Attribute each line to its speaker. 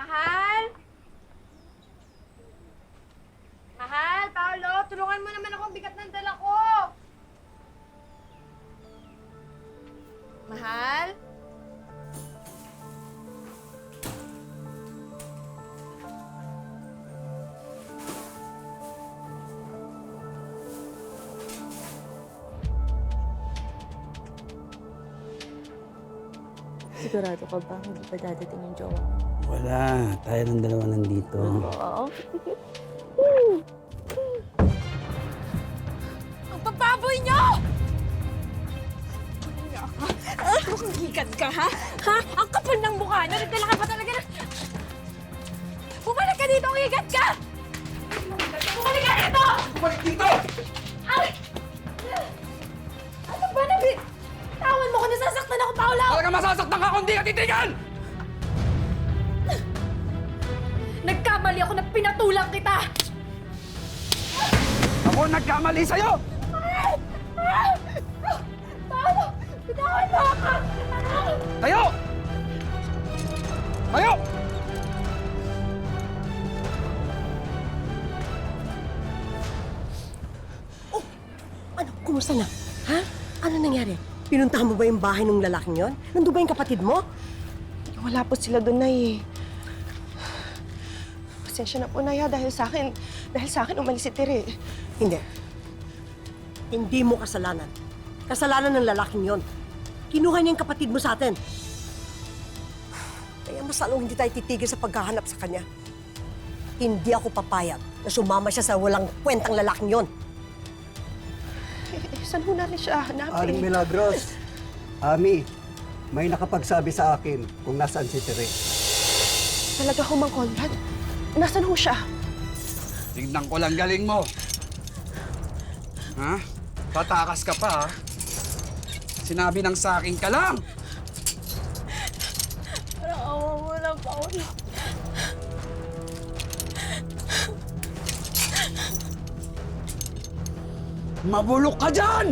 Speaker 1: Mahal? Mahal, Paolo, tulungan mo naman ako. Ang bigat ng dala ko. Mahal?
Speaker 2: Sigurado ka ba hindi pa dadating yung jowa mo?
Speaker 3: Wala. Tayo ng dalawa nandito.
Speaker 2: Oo.
Speaker 1: Ang papaboy niyo! Ang hikat ka, ha? Ha? Ang kapal ng mukha niyo. Nagdala ka pa talaga na... Bumalik ka dito! Ang hikat ka! Bumalik ka dito!
Speaker 4: Bumalik dito!
Speaker 1: Ay! Ano ba? Tawan mo ko, nasasaktan ako, Paolo!
Speaker 4: Talaga masasaktan ka kung di ka titigan!
Speaker 1: Nagkamali ako na pinatulang kita!
Speaker 4: Ako nagkamali sa'yo!
Speaker 1: Paolo! Bitawan mo ako!
Speaker 4: Tayo! Tayo!
Speaker 5: Ano? Kumusta na? Ha? Ano nangyari? Pinuntahan mo ba yung bahay ng lalaking yon? Nandun ba yung kapatid mo?
Speaker 6: Wala po sila doon, Nay. Pasensya na po, Nay, ha, dahil sa akin umalis si Tere.
Speaker 5: Hindi. Hindi mo kasalanan. Kasalanan ng lalaking yon. Kinuha niya yung kapatid mo sa atin. Kaya mas lalong hindi tayo titigil sa paghahanap sa kanya. Hindi ako papayag na sumama siya sa walang kwentang lalaking yon.
Speaker 6: Saan ho natin siya hanapin?
Speaker 7: Aling Milagros, Ami, may nakapagsabi sa akin kung nasaan si Tere.
Speaker 6: Talaga ho, Mang Conrad? Nasaan ho siya?
Speaker 4: Tignan ko lang galing mo. Ha? Tatakas ka pa, ha? Sinabi ng sa akin ka lang!
Speaker 2: Parang awa mo na, Paolo.
Speaker 4: Mabulok ka dyan!